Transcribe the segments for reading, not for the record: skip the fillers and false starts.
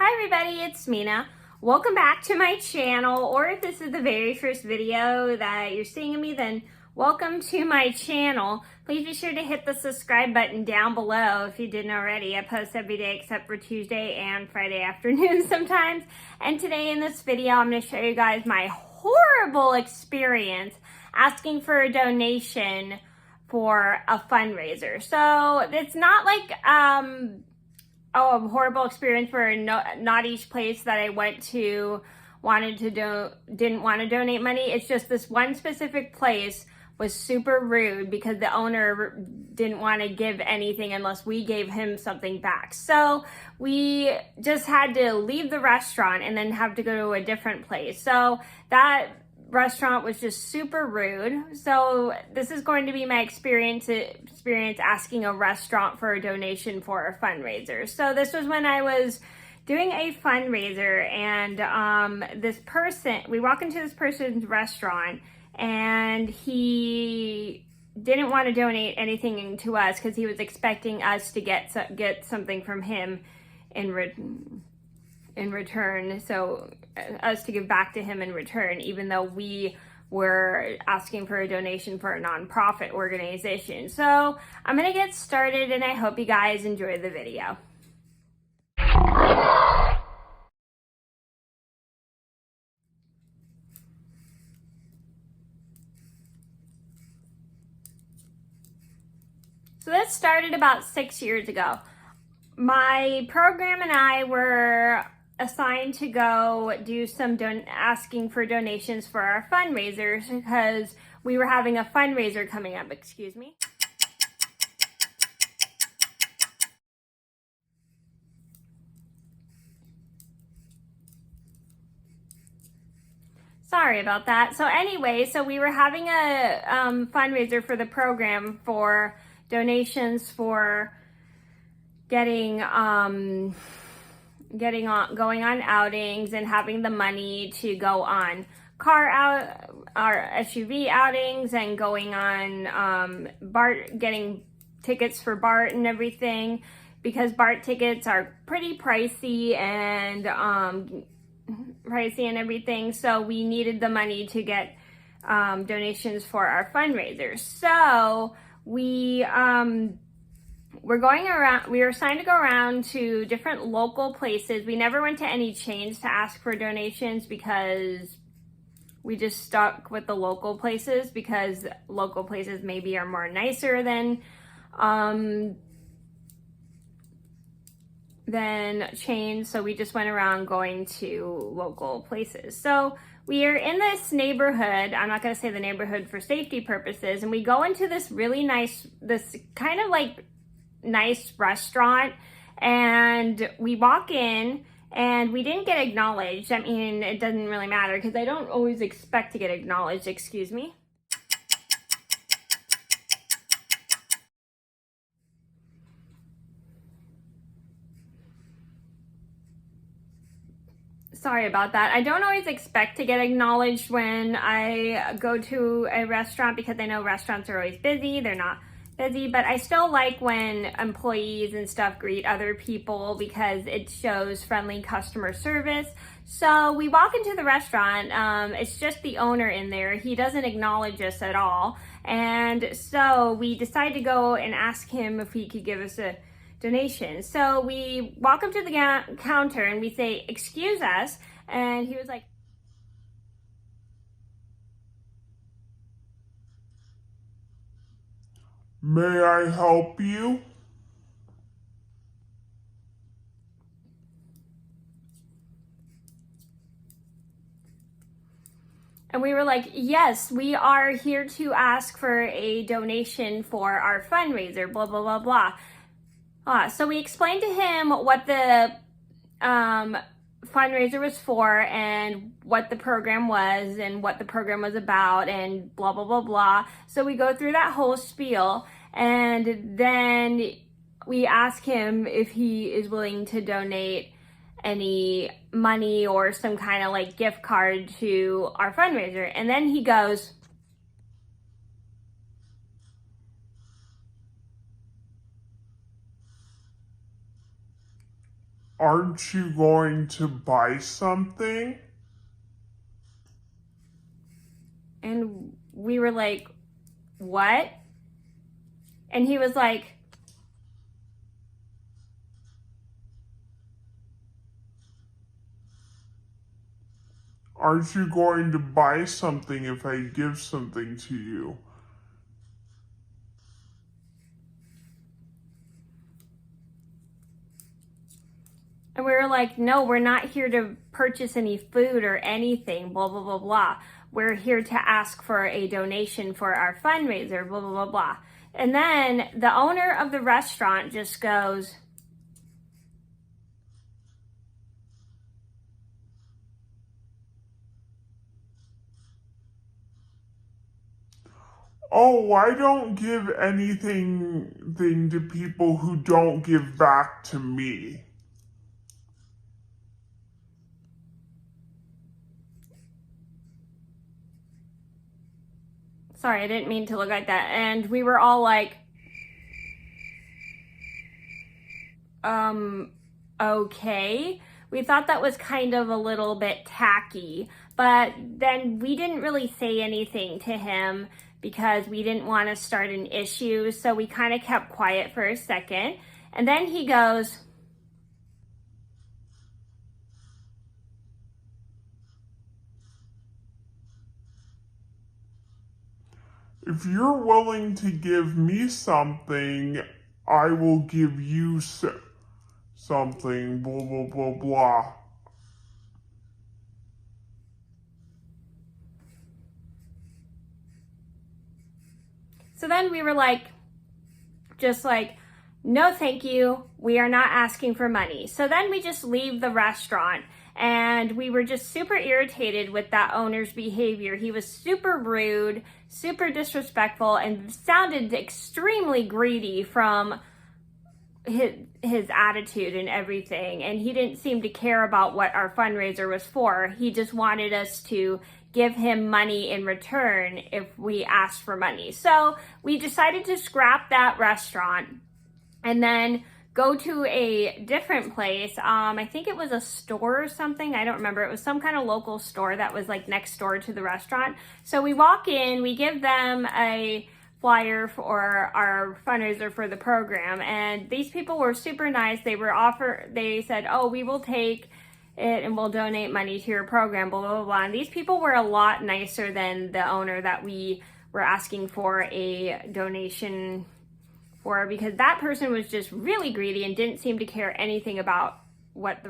Hi everybody, it's Mena. Welcome back to my channel, or if this is the very first video that you're seeing of me, then welcome to my channel. Please be sure to hit the subscribe button down below if you didn't already. I post every day except for Tuesday and Friday afternoon sometimes. And today in this video, I'm going to show you guys my horrible experience asking for a donation for a fundraiser. So it's not like, a horrible experience for not each place that I went to didn't want to donate money. It's just this one specific place was super rude because the owner didn't want to give anything unless we gave him something back. So we just had to leave the restaurant and then have to go to a different place. So that restaurant was just super rude. So this is going to be my experience asking a restaurant for a donation for a fundraiser. So this was when I was doing a fundraiser, and we walk into this person's restaurant, and he didn't want to donate anything to us because he was expecting us to get something from him in return, so us to give back to him in return, even though we were asking for a donation for a nonprofit organization. So I'm gonna get started, and I hope you guys enjoy the video. So this started about 6 years ago. My program and I were assigned to go do some asking for donations for our fundraisers because we were having a fundraiser coming up. Excuse me. Sorry about that. So anyway, we were having a fundraiser for the program for donations for going on outings and having the money to go on our SUV outings and going on getting tickets for BART and everything, because BART tickets are pretty pricey and everything. So we needed the money to get donations for our fundraisers. So we were assigned to go around to different local places. We never went to any chains to ask for donations because we just stuck with the local places, because local places maybe are more nicer than chains. So we just went around going to local places. So we are in this neighborhood. I'm not going to say the neighborhood for safety purposes. And we go into this really nice restaurant, and we walk in and we didn't get acknowledged. I mean, it doesn't really matter because I don't always expect to get acknowledged. Excuse me. Sorry about that. I don't always expect to get acknowledged when I go to a restaurant because I know restaurants are always busy. They're not busy, but I still like when employees and stuff greet other people because it shows friendly customer service. So we walk into the restaurant. It's just the owner in there. He doesn't acknowledge us at all. And so we decide to go and ask him if he could give us a donation. So we walk up to the counter and we say, "Excuse us." And he was like, "May I help you?" And we were like, "Yes, we are here to ask for a donation for our fundraiser, blah, blah, blah, blah." So we explained to him what the fundraiser was for and what the program was and what the program was about and blah, blah, blah, blah. So we go through that whole spiel, and then we ask him if he is willing to donate any money or some kind of gift card to our fundraiser. And then he goes, Aren't you going to buy something? And we were like, what? And he was like, aren't you going to buy something if I give something to you? and we were like, no, we're not here to purchase any food or anything, blah, blah, blah, blah. We're here to ask for a donation for our fundraiser, blah, blah, blah, blah. And then the owner of the restaurant just goes, Oh, I don't give anything to people who don't give back to me. sorry, I didn't mean to look like that. And we were all like, okay. We thought that was kind of a little bit tacky, but then we didn't really say anything to him because we didn't want to start an issue. So we kind of kept quiet for a second. And then he goes, If you're willing to give me something, I will give you something, blah, blah, blah, blah. so then we were like, just like, no, thank you. We are not asking for money. So then we just leave the restaurant, and we were just super irritated with that owner's behavior. He was super rude, super disrespectful, and sounded extremely greedy from his attitude and everything. And he didn't seem to care about what our fundraiser was for. He just wanted us to give him money in return if we asked for money. So we decided to scrap that restaurant and then go to a different place. I think it was a store or something. I don't remember. It was some kind of local store that was like next door to the restaurant. So we walk in, we give them a flyer for our fundraiser for the program, and these people were super nice. They said, oh, we will take it and we'll donate money to your program, blah, blah, blah. And these people were a lot nicer than the owner that we were asking for a donation for, because that person was just really greedy and didn't seem to care anything about what the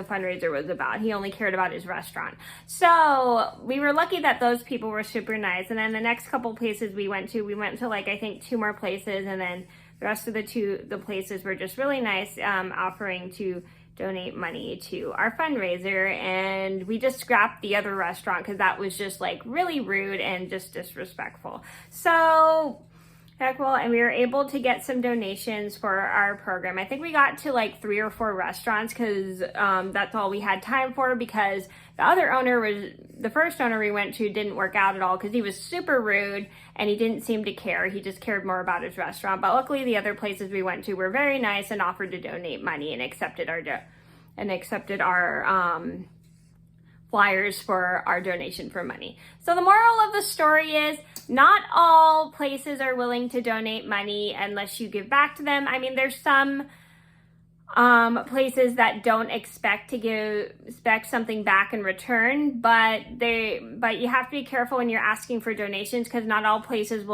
fundraiser was about. He only cared about his restaurant. So we were lucky that those people were super nice. And then the next couple places we went to like, I think 2 more places. And then the rest of the places were just really nice, offering to donate money to our fundraiser. And we just scrapped the other restaurant because that was just like really rude and just disrespectful. So heck well, and we were able to get some donations for our program. I think we got to like 3 or 4 restaurants because that's all we had time for, because the first owner we went to didn't work out at all because he was super rude and he didn't seem to care. He just cared more about his restaurant. But luckily the other places we went to were very nice and offered to donate money and accepted our flyers for our donation for money. So the moral of the story is, not all places are willing to donate money unless you give back to them. I mean, there's some places that don't expect something back in return, but you have to be careful when you're asking for donations, because not all places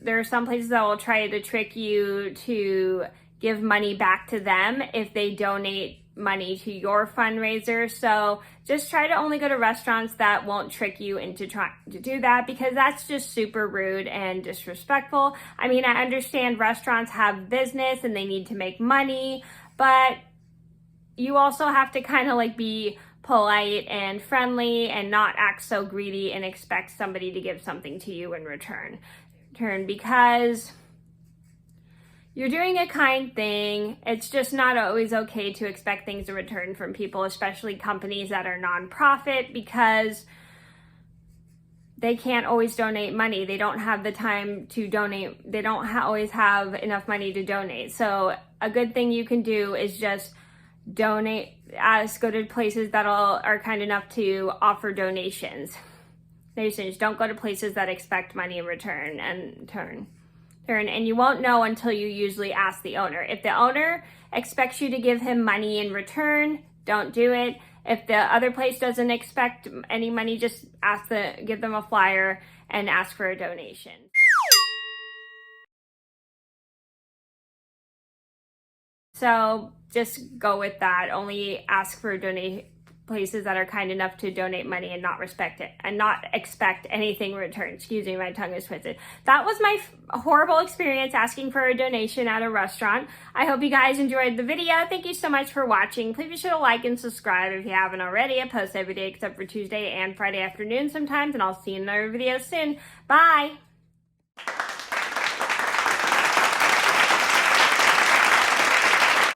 there are some places that will try to trick you to give money back to them if they donate money to your fundraiser. So just try to only go to restaurants that won't trick you into trying to do that, because that's just super rude and disrespectful. I mean, I understand restaurants have business and they need to make money, but you also have to kind of like be polite and friendly and not act so greedy and expect somebody to give something to you in return, because you're doing a kind thing. It's just not always okay to expect things in return from people, especially companies that are nonprofit, because they can't always donate money. They don't have the time to donate. They don't always have enough money to donate. So a good thing you can do is just donate, go to places that are kind enough to offer donations. Don't go to places that expect money in return and you won't know until you usually ask the owner. If the owner expects you to give him money in return, don't do it. If the other place doesn't expect any money, just give them a flyer and ask for a donation. So just go with that. Only ask for places that are kind enough to donate money and not expect anything in return. Excuse me, my tongue is twisted. That was my horrible experience asking for a donation at a restaurant. I hope you guys enjoyed the video. Thank you so much for watching. Please be sure to like and subscribe if you haven't already. I post every day except for Tuesday and Friday afternoon sometimes, and I'll see you in another video soon. Bye!